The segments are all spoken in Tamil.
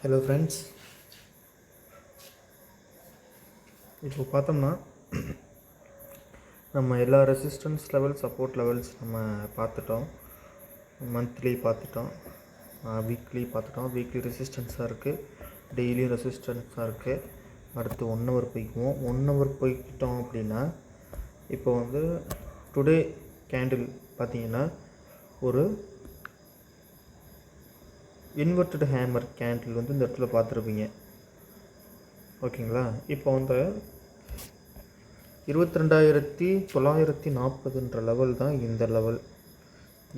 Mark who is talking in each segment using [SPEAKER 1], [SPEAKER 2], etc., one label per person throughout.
[SPEAKER 1] ஹலோ ஃப்ரெண்ட்ஸ், இப்போ பார்த்தோம்னா நம்ம எல்லா ரெசிஸ்டன்ஸ் லெவல், சப்போர்ட் லெவல்ஸ் நம்ம பார்த்துட்டோம். மந்த்லி பார்த்துட்டோம், வீக்லி பார்த்துட்டோம். வீக்லி ரெசிஸ்டன்ஸாக இருக்குது, டெய்லி ரெசிஸ்டன்ஸாக இருக்குது. அடுத்து 1 ஹவர் போய்க்குவோம். 1 ஹவர் போய்க்கிட்டோம் அப்படின்னா இப்போ வந்து டுடே கேண்டில் பார்த்தீங்கன்னா ஒரு இன்வெர்டட் ஹேமர் கேண்டில் வந்து இந்த இடத்துல பார்த்துருப்பீங்க. ஓகேங்களா? இப்போ வந்து 22,940 லெவல் தான் இந்த லெவல்.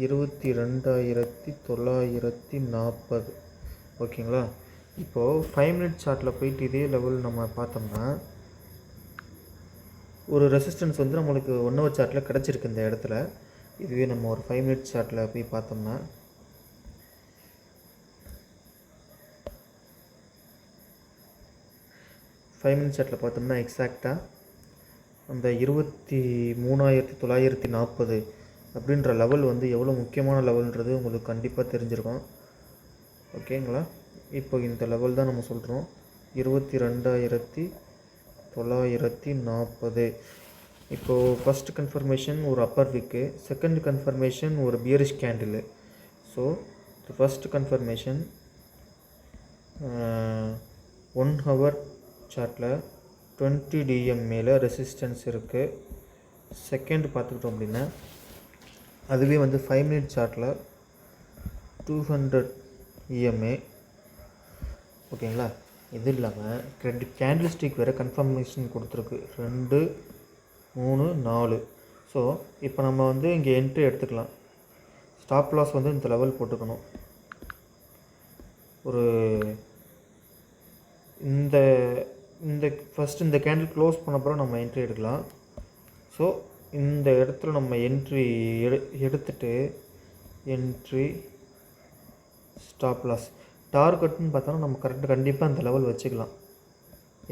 [SPEAKER 1] 22,940. ஓகேங்களா? இப்போது 5 மினிட் சார்ட்டில் போயிட்டு இதே லெவல் நம்ம பார்த்தோம்னா ஒரு ரெசிஸ்டன்ஸ் வந்து நம்மளுக்கு 1 ஹவர் சார்ட்டில் கிடச்சிருக்கு இந்த இடத்துல. இதுவே நம்ம ஒரு 5 மினிட் சார்ட்டில் போய் பார்த்தோம்னா எக்ஸாக்டாக அந்த 23,940 அப்படின்ற லெவல் வந்து எவ்வளோ முக்கியமான லெவல்ன்றது உங்களுக்கு கண்டிப்பாக தெரிஞ்சிருக்கும். ஓகேங்களா? இப்போ இந்த லெவல் தான் நம்ம சொல்கிறோம், 22,940. இப்போது ஃபஸ்ட் கன்ஃபர்மேஷன் ஒரு அப்பர் விக்கு, செகண்ட் கன்ஃபர்மேஷன் ஒரு bearish candle. So first confirmation 1 hour சார்ட்டில் 20 DM மேலே ரெசிஸ்டன்ஸ் இருக்குது. செகண்ட் பார்த்துக்கிட்டோம் அப்படின்னா அதுவே வந்து 5 மினிட் சார்ட்டில் 200 EMA. ஓகேங்களா? இது இல்லாமல் கேண்டில் ஸ்டிக் வேறு கன்ஃபர்மேஷன் கொடுத்துருக்கு, 2, 3, 4. ஸோ இப்போ நம்ம வந்து இங்கே என்ட்ரி எடுத்துக்கலாம். ஸ்டாப் லாஸ் வந்து இந்த லெவல் போட்டுக்கணும். ஒரு இந்த ஃபஸ்ட்டு இந்த கேண்டில் க்ளோஸ் பண்ண பிறகு நம்ம என்ட்ரி எடுக்கலாம். ஸோ இந்த இடத்துல நம்ம என்ட்ரி எடுத்துட்டு என்ட்ரி, ஸ்டாப் லாஸ், டார்கெட்னு பார்த்தோன்னா நம்ம கண்டிப்பாக அந்த லெவல் வச்சுக்கலாம்.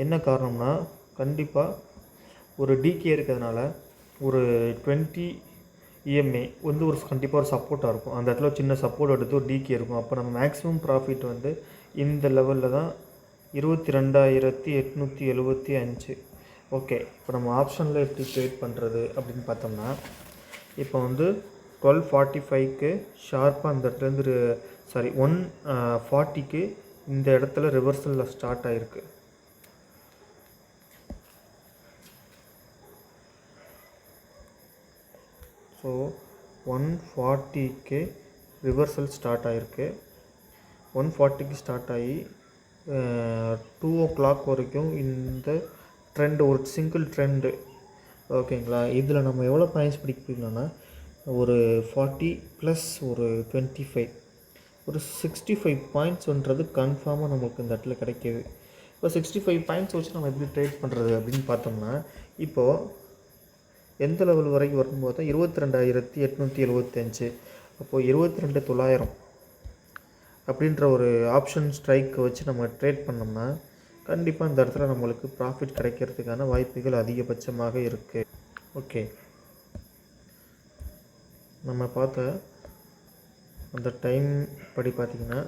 [SPEAKER 1] என்ன காரணம்னா கண்டிப்பாக ஒரு டிகே இருக்கிறதுனால ஒரு 20 EMA வந்து ஒரு கண்டிப்பாக ஒரு சப்போர்ட்டாக இருக்கும். அந்த இடத்துல சின்ன சப்போர்ட் எடுத்து ஒரு டிகே இருக்கும். அப்போ நம்ம மேக்ஸிமம் ப்ராஃபிட் வந்து இந்த லெவலில் தான் 22,875. ஓகே, இப்போ நம்ம ஆப்ஷனில் எப்படி ட்ரேட் பண்ணுறது அப்படின்னு பார்த்தோம்னா இப்போ வந்து 12:45க்கு ஷார்ப்பாக அந்த இடத்துலேருந்து 1:40க்கு இந்த இடத்துல ரிவர்சலில் ஸ்டார்ட் ஆகிருக்கு. ஸோ 1:40க்கு ரிவர்சல் ஸ்டார்ட் ஆகிருக்கு. 1:40க்கு ஸ்டார்ட் ஆகி 2 o'clock வரைக்கும் இந்த ட்ரெண்டு ஒரு சிங்கிள் ட்ரெண்டு. ஓகேங்களா? இதில் நம்ம எவ்வளோ பாயிண்ட்ஸ் பிடிக்கணும்னா ஒரு 40 + ஒரு 25, ஒரு 65 பாயிண்ட்ஸ்ன்றது கன்ஃபார்மாக நமக்கு இந்த இடத்துல கிடைக்கிது. இப்போ 65 பாயிண்ட்ஸ் வச்சு நம்ம எப்படி ட்ரேட் பண்ணுறது அப்படின்னு பார்த்தோம்னா இப்போது எந்த லெவல் வரைக்கும் வரும்னு பார்த்தா 22,875. அப்போது 22,900 அப்படின்ற ஒரு ஆப்ஷன் ஸ்ட்ரைக்கை வச்சு நம்ம ட்ரேட் பண்ணோம்னா கண்டிப்பாக இந்த இடத்துல நம்மளுக்கு ப்ராஃபிட் கிடைக்கிறதுக்கான வாய்ப்புகள் அதிகபட்சமாக இருக்குது. ஓகே, நம்ம பார்த்த அந்த டைம் படி பார்த்திங்கன்னா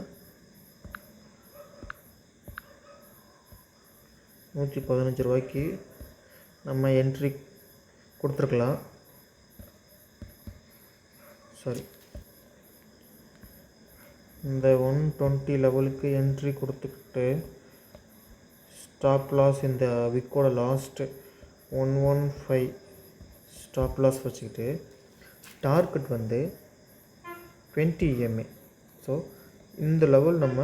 [SPEAKER 1] 115 ரூபாய்க்கு நம்ம என்ட்ரி கொடுத்துருக்கலாம். சரி, இந்த 120 லெவலுக்கு என்ட்ரி கொடுத்துக்கிட்டு ஸ்டாப் லாஸ் இந்த விக்கோட லாஸ்ட்டு 115 ஸ்டாப் லாஸ் வச்சுக்கிட்டு டார்கெட் வந்து 20 EMA. ஸோ இந்த லெவல் நம்ம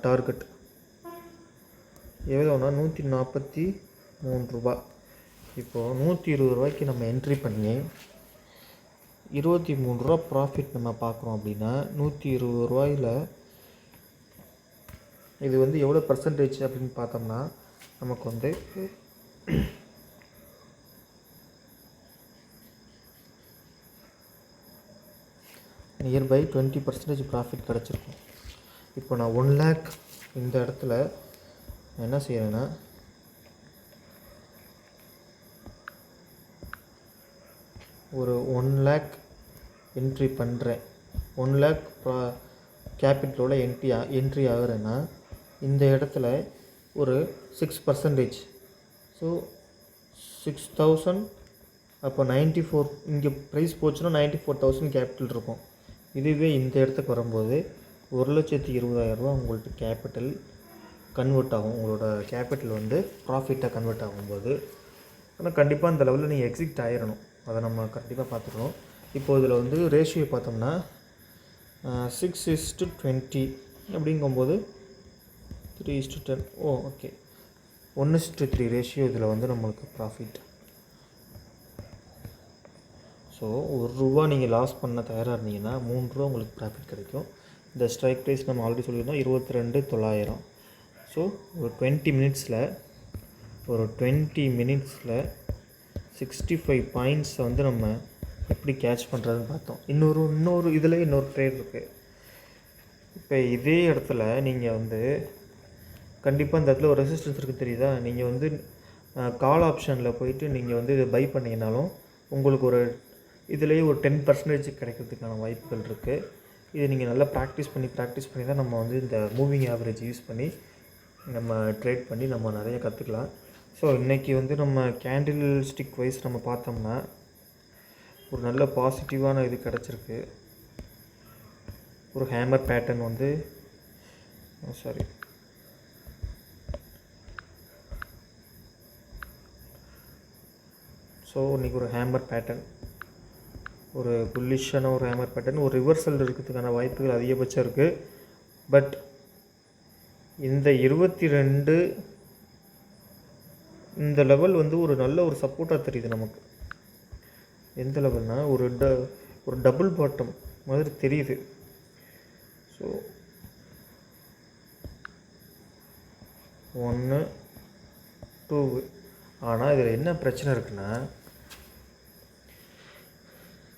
[SPEAKER 1] டார்கெட் எவ்வளோனா 143 ரூபா. இப்போது 120 ரூபாய்க்கு நம்ம என்ட்ரி பண்ணி 23 ரூபா ப்ராஃபிட் நம்ம பார்க்குறோம் அப்படின்னா 120 ரூபாயில் இது வந்து எவ்வளோ பர்சன்டேஜ் அப்படின்னு பார்த்தோம்னா நமக்கு வந்து நியர்பை 20% ப்ராஃபிட் கிடச்சிருக்கும். இப்போ நான் 1 lakh இந்த இடத்துல என்ன செய்கிறேன்னா ஒரு 1 lakh என்ட்ரி பண்ணுறேன். 1 lakh கேபிட்டலோட என்ட்ரி ஆகுறேன்னா இந்த இடத்துல ஒரு 6%. ஸோ 6000 அப்போ 94 இங்கே ப்ரைஸ் போச்சுன்னா 94,000 கேபிட்டல் இருக்கும். இதுவே இந்த இடத்துக்கு வரும்போது 1,20,000 உங்கள்கிட்ட கேபிட்டல் கன்வெர்ட் ஆகும். உங்களோட கேபிட்டல் வந்து ப்ராஃபிட்டாக கன்வெர்ட் ஆகும்போது ஆனால் கண்டிப்பாக அந்த லெவலில் நீங்கள் எக்ஸிட் ஆகிடணும். அதை நம்ம கண்டிப்பாக பார்த்துக்கணும். இப்போது இதில் வந்து ரேஷியோ பார்த்தோம்னா 6:20 அப்படிங்கும்போது 3:10. ஓகே 1:3 ரேஷியோ இதில் வந்து நம்மளுக்கு ப்ராஃபிட். ஸோ ₹1 நீங்கள் லாஸ் பண்ண தயாராக இருந்தீங்கன்னா ₹3 உங்களுக்கு ப்ராஃபிட் கிடைக்கும். இந்த ஸ்ட்ரைக் ப்ரைஸ் நம்ம ஆல்ரெடி சொல்லியிருந்தோம் 22,900. ஸோ ஒரு 20 மினிட்ஸில் 65 பாயிண்ட்ஸை வந்து நம்ம எப்படி கேட்ச் பண்ணுறதுன்னு பார்த்தோம். இன்னொரு இதில் இன்னொரு ட்ரேட் இருக்குது. இப்போ இதே இடத்துல நீங்கள் வந்து கண்டிப்பாக இந்த இடத்துல ஒரு ரெசிஸ்டன்ஸ் இருக்குது தெரியுதா? நீங்கள் வந்து கால் ஆப்ஷனில் போயிட்டு நீங்கள் வந்து இதை பை பண்ணிங்கனாலும் உங்களுக்கு ஒரு இதுலேயே ஒரு 10% கிடைக்கிறதுக்கான வாய்ப்புகள் இருக்குது. இதை நீங்கள் நல்லா ப்ராக்டிஸ் பண்ணி தான் நம்ம வந்து இந்த மூவிங் ஆவரேஜ் யூஸ் பண்ணி நம்ம ட்ரேட் பண்ணி நம்ம நிறைய கற்றுக்கலாம். ஸோ இன்றைக்கி வந்து நம்ம கேண்டில் ஸ்டிக் வைஸ் நம்ம பார்த்தோம்னா ஒரு நல்ல பாசிட்டிவான இது கிடச்சிருக்கு. ஒரு ஹேமர் பேட்டர்ன் வந்து ஸோ இன்றைக்கி ஒரு ஹேமர் பேட்டர்ன், ஒரு புல்லிஷான ஒரு ஹேமர் பேட்டர்ன், ஒரு ரிவர்சல் இருக்கிறதுக்கான வாய்ப்புகள் அதிகபட்சம் இருக்குது. பட் இந்த 22 இந்த லெவல் வந்து ஒரு நல்ல ஒரு சப்போர்ட்டாக தெரியுது நமக்கு. எந்த லெவல்னால் ஒரு டபுள் பாட்டம் மாதிரி தெரியுது. ஸோ 1 2. ஆனால் இதில் என்ன பிரச்சனை இருக்குன்னா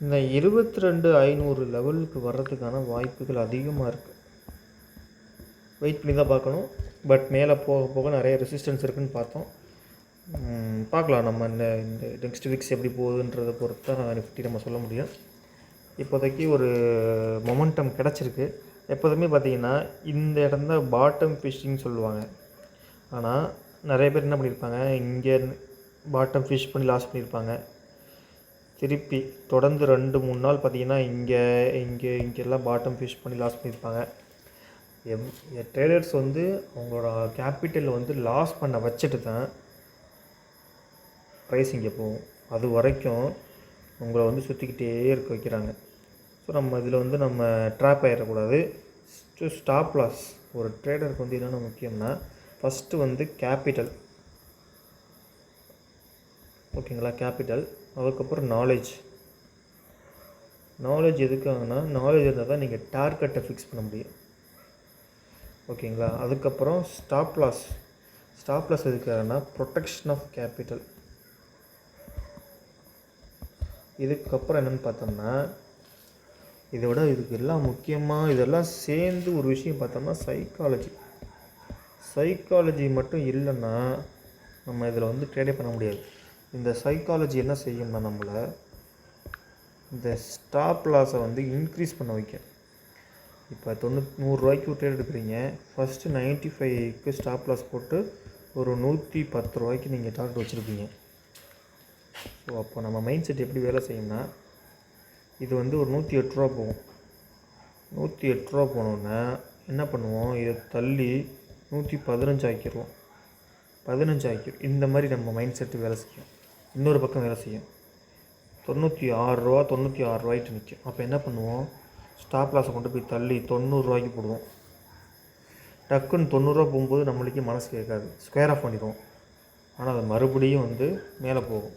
[SPEAKER 1] இந்த 22,500 லெவலுக்கு வர்றதுக்கான வாய்ப்புகள் அதிகமாக இருக்குது. வெயிட் பண்ணி தான் பார்க்கணும். பட் மேலே போக போக நிறைய ரெசிஸ்டன்ஸ் இருக்குதுன்னு பார்த்தோம். பார்க்கலாம் நம்ம இந்த நெக்ஸ்ட் வீக்ஸ் எப்படி போகுதுன்றதை பொறுத்து தான் நிஃப்டி நம்ம சொல்ல முடியும். இப்போதைக்கு ஒரு மொமெண்டம் கிடச்சிருக்கு. எப்போதுமே பார்த்திங்கன்னா இந்த இடம் தான் பாட்டம் ஃபிஷ்ஷிங் சொல்லுவாங்க. ஆனால் நிறைய பேர் என்ன பண்ணியிருப்பாங்க, இங்கே பாட்டம் ஃபிஷ் பண்ணி லாஸ் பண்ணியிருப்பாங்க. திருப்பி தொடர்ந்து 2-3 நாள் பார்த்திங்கன்னா இங்கெல்லாம் பாட்டம் ஃபிஷ் பண்ணி லாஸ் பண்ணியிருப்பாங்க. ட்ரேடர்ஸ் வந்து அவங்களோட கேபிட்டல் வந்து லாஸ் பண்ண வச்சுட்டு தான் ப்ரைஸ் இங்கே போகும். அது வரைக்கும் உங்களை வந்து சுற்றிக்கிட்டே இருக்க வைக்கிறாங்க. ஸோ நம்ம இதில் வந்து நம்ம ட்ராப் ஆகிடக்கூடாது. ஸ்டாப் லாஸ் ஒரு ட்ரேடருக்கு வந்து என்னென்ன முக்கியம்னா ஃபஸ்ட்டு வந்து கேபிட்டல், ஓகேங்களா, கேபிட்டல். அதுக்கப்புறம் நாலேஜ் எதுக்காகனா நாலேஜ் இருந்தால் தான் நீங்கள் டார்கெட்டை ஃபிக்ஸ் பண்ண முடியும், ஓகேங்களா. அதுக்கப்புறம் ஸ்டாப் லாஸ் எதுக்காகனா ப்ரொடெக்ஷன் ஆஃப் கேபிட்டல். இதுக்கப்புறம் என்னென்னு பார்த்தோம்னா இதுக்கு எல்லாம் முக்கியமாக இதெல்லாம் சேர்ந்து ஒரு விஷயம் பார்த்தோம்னா சைக்காலஜி மட்டும் இல்லைன்னா நம்ம இதில் வந்து ட்ரேடே பண்ண முடியாது. இந்த சைக்காலஜி என்ன செய்யும்னா நம்மளை இந்த ஸ்டாப் லாஸை வந்து இன்க்ரீஸ் பண்ண வைக்கும். இப்போ 100 ட்ரேட் எடுக்கிறீங்க, ஃபஸ்ட்டு 95க்கு ஸ்டாப் லாஸ் போட்டு ஒரு 110 ரூபாய்க்கு நீங்கள் டார்கெட் வச்சுருப்பீங்க. ஸோ அப்போ நம்ம மைண்ட் செட் எப்படி வேலை செய்யும்னா இது வந்து ஒரு 108 ரூபா போகும். 108 ரூபா போனோன்னா என்ன பண்ணுவோம், இதை தள்ளி 115 ஆக்கிடுவோம். இந்த மாதிரி நம்ம மைண்ட் செட்டு வேலை செய்யும். இன்னொரு பக்கம் வேலை செய்யும். 96 ரூபாய்ட்டு நிற்கும். அப்போ என்ன பண்ணுவோம், ஸ்டாப் லாஸை கொண்டு போய் தள்ளி 90 ரூபாய்க்கு போடுவோம். டக்குன்னு 90 ரூபா போகும்போது நம்மளுக்கே மனசு கேட்காது, ஸ்கொயர் ஆஃப் பண்ணிடுவோம். ஆனால் அது மறுபடியும் வந்து மேலே போகும்.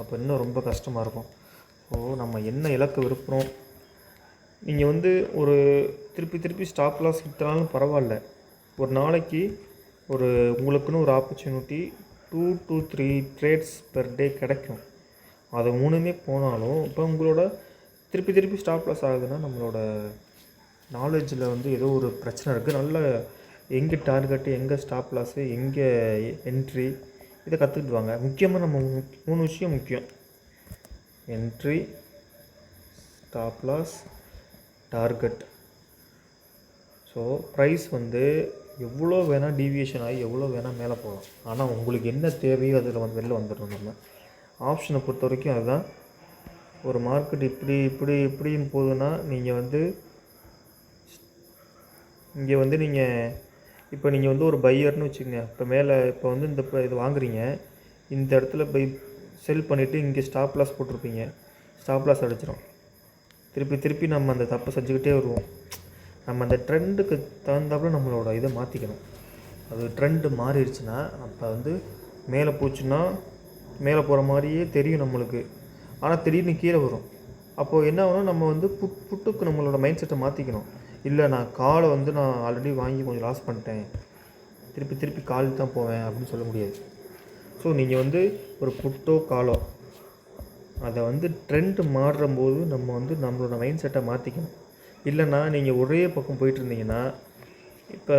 [SPEAKER 1] அப்போ இன்னும் ரொம்ப கஷ்டமாக இருக்கும். ஸோ நம்ம என்ன இலக்கு விருப்புகிறோம், நீங்கள் வந்து ஒரு திருப்பி ஸ்டாப் லாஸ் கிட்டனாலும் பரவாயில்ல, ஒரு நாளைக்கு ஒரு உங்களுக்குன்னு ஒரு opportunity 2 to 3 trades per day கிடைக்கும். அது 3மே போனாலும் இப்போ உங்களோட திருப்பி ஸ்டாப் லாஸ் ஆகுதுன்னா நம்மளோட நாலேஜில் வந்து ஏதோ ஒரு பிரச்சனை இருக்குது. நல்ல எங்கே டார்கெட்டு, எங்கே ஸ்டாப் லாஸு, எங்கே என்ட்ரி, இதை கற்றுக்கிட்டு வாங்க. முக்கியமாக நம்ம 3 விஷயம் முக்கியம்: entry, stop loss, target. So price வந்து எவ்வளோ வேணால் டீவியேஷன் ஆகி எவ்வளோ வேணால் மேலே போகலாம். ஆனால் உங்களுக்கு என்ன தேவையோ அதில் வந்து வெளில வந்துடணும். நம்ம ஆப்ஷனை பொறுத்த வரைக்கும் அதுதான். ஒரு மார்க்கெட் இப்படின்னு போகுதுன்னா நீங்கள் வந்து இங்கே வந்து நீங்கள் வந்து ஒரு பையர்னு வச்சுக்கோங்க. இப்போ வந்து இது வாங்குறீங்க, இந்த இடத்துல செல் பண்ணிவிட்டு இங்கே ஸ்டாப் லாஸ் போட்டிருப்பீங்க. ஸ்டாப் லாஸ் அடிச்சிடும். திருப்பி நம்ம அந்த தப்பை செஞ்சுக்கிட்டே வருவோம். நம்ம அந்த ட்ரெண்டுக்கு தகுந்தாப்புல நம்மளோட இதை மாற்றிக்கணும். அது ட்ரெண்டு மாறிடுச்சுன்னா அப்போ வந்து மேலே போச்சுன்னா மேலே போகிற மாதிரியே தெரியும் நம்மளுக்கு. ஆனால் திடீர்னு கீழே வரும். அப்போது என்ன ஆகும்னா நம்ம வந்து புட்டுக்கு நம்மளோட மைண்ட் செட்டை மாற்றிக்கணும். இல்லை நான் காலை வந்து நான் ஆல்ரெடி வாங்கி கொஞ்சம் லாஸ் பண்ணிட்டேன், திருப்பி கால் தான் போவேன் அப்படின்னு சொல்ல முடியாது. ஸோ நீங்கள் வந்து ஒரு புட்டோ காலோ அதை வந்து ட்ரெண்டு மாறும்போது நம்ம வந்து நம்மளோட மைண்ட் செட்டை மாற்றிக்கணும். இல்லைன்னா நீங்கள் ஒரே பக்கம் போயிட்டு இருந்தீங்கன்னா, இப்போ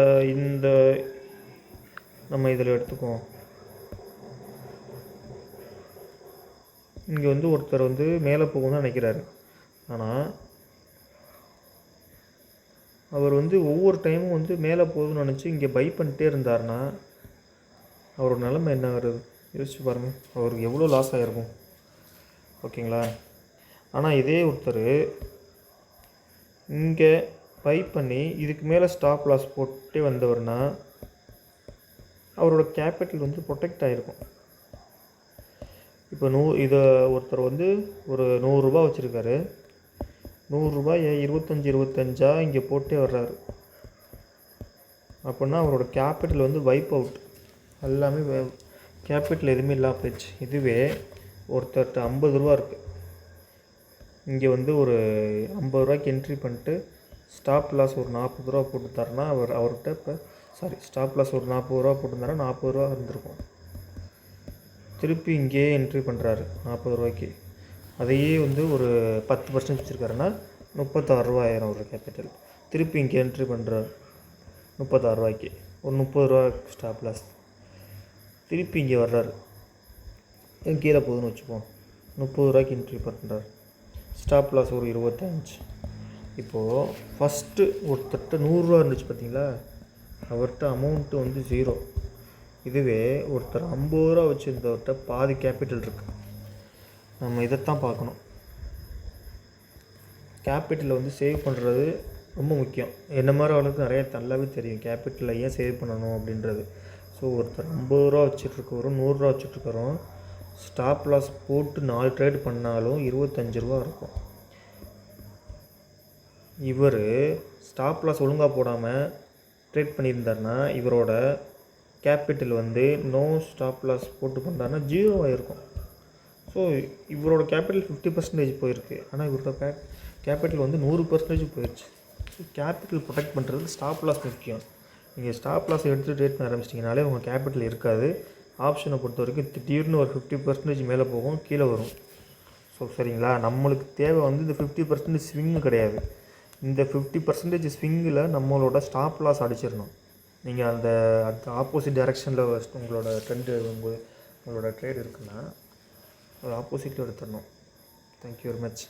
[SPEAKER 1] நம்ம இதில் எடுத்துக்குவோம். இங்கே வந்து ஒருத்தர் வந்து மேலே போகணும்னு நினைக்கிறாரு. ஆனால் அவர் வந்து ஒவ்வொரு டைமும் வந்து மேலே போகுதுன்னு நினச்சி இங்கே பை பண்ணிட்டே இருந்தார்னா அவரோட நிலைமை என்ன வருது யோசிச்சு பாருங்கள். அவருக்கு எவ்வளோ லாஸ் ஆகிருக்கும். ஓகேங்களா? ஆனால் இதே ஒருத்தர் இங்கே பை பண்ணி இதுக்கு மேலே ஸ்டாப் லாஸ் போட்டே வந்தவர்னா அவரோட கேபிட்டல் வந்து ப்ரொடெக்ட் ஆகிருக்கும். இப்போ இதை ஒருத்தர் வந்து ஒரு 100 ரூபா வச்சுருக்காரு. 100 ரூபாயை 25 இங்கே போட்டே வர்றாரு. அப்படின்னா அவரோட கேபிட்டல் வந்து வைப் அவுட். எல்லாமே கேபிட்டல் எதுவுமே இல்லாமல் போயிடுச்சு. இதுவே ஒருத்தர்கிட்ட 50 ரூபா இருக்குது. இங்கே வந்து ஒரு 50 ரூபாய்க்கு என்ட்ரி பண்ணிட்டு ஸ்டாப் லாஸ் ஒரு 40 ரூபா போட்டுத்தாருன்னா அவர்கிட்ட ஸ்டாப் லாஸ் ஒரு 40 ரூபா போட்டுருந்தாருன்னா 40 ரூபா இருந்திருக்கும். திருப்பி இங்கேயே என்ட்ரி பண்ணுறாரு 40 ரூபாய்க்கு. அதையே வந்து ஒரு 10% வச்சுருக்காருன்னா 36 ரூபா ஆயிரம் ஒரு கேபிட்டல். திருப்பி இங்கே என்ட்ரி பண்ணுறாரு 36 ரூபாய்க்கு, ஒரு 30 ரூபா ஸ்டாப் லாஸ். திருப்பி இங்கே வர்றாரு, கீழே போகுதுன்னு வச்சுப்போம், 30 ரூபாய்க்கு என்ட்ரி பண்ணுறாரு, ஸ்டாப் லாஸ் ஒரு 25. இப்போது ஃபஸ்ட்டு ஒருத்தர்கிட்ட 100 ரூபா இருந்துச்சு பார்த்தீங்களா, அவர்கிட்ட அமௌண்ட்டு வந்து 0. இதுவே ஒருத்தர் 50 ரூபா வச்சுருந்தவர்கிட்ட பாதி கேபிட்டல் இருக்குது. நம்ம இதைத்தான் பார்க்கணும். கேபிட்டலை வந்து சேவ் பண்ணுறது ரொம்ப முக்கியம். என்ன மாதிரி அவளுக்கு நிறைய நல்லாவே தெரியும் கேபிட்டலை ஏன் சேவ் பண்ணணும் அப்படின்றது. ஸோ ஒருத்தர் 50 ரூபா வச்சுட்ருக்கவரும் 100 ரூபா வச்சுட்ருக்கறோம், ஸ்டாப் லாஸ் போட்டு 4 ட்ரேட் பண்ணாலும் 25 ரூபா இருக்கும். இவர் ஸ்டாப் லாஸ் ஒழுங்காக போடாமல் ட்ரேட் பண்ணியிருந்தாருன்னா இவரோட கேபிட்டல் வந்து நோ ஸ்டாப் லாஸ் போட்டு பண்ணுறாருன்னா 0 ஆகிருக்கும். ஸோ இவரோட கேபிட்டல் 50% போயிருக்கு. ஆனால் இவரோட கேபிட்டல் வந்து 100% போயிடுச்சு. ஸோ கேபிட்டல் ப்ரொடெக்ட் பண்ணுறது ஸ்டாப் லாஸ் முக்கியம். நீங்கள் ஸ்டாப் லாஸ் எடுத்து ட்ரேட் பண்ண ஆரம்பிச்சிட்டிங்கனாலே உங்கள் கேபிட்டல் இருக்காது. ஆப்ஷனை பொறுத்த வரைக்கும் திடீர்னு ஒரு 50% மேலே போகும், கீழே வரும். ஸோ சரிங்களா, நம்மளுக்கு தேவை வந்து இந்த 50% ஸ்விங்கு கிடையாது. இந்த 50% ஸ்விங்கில் நம்மளோட ஸ்டாப் லாஸ் அடிச்சிடணும். நீங்கள் அந்த ஆப்போசிட் டைரெக்ஷனில் உங்களோட உங்களோட ட்ரேட் இருக்குன்னா ஒரு ஆப்போசிட்டில் எடுத்துடணும். Thank you very much.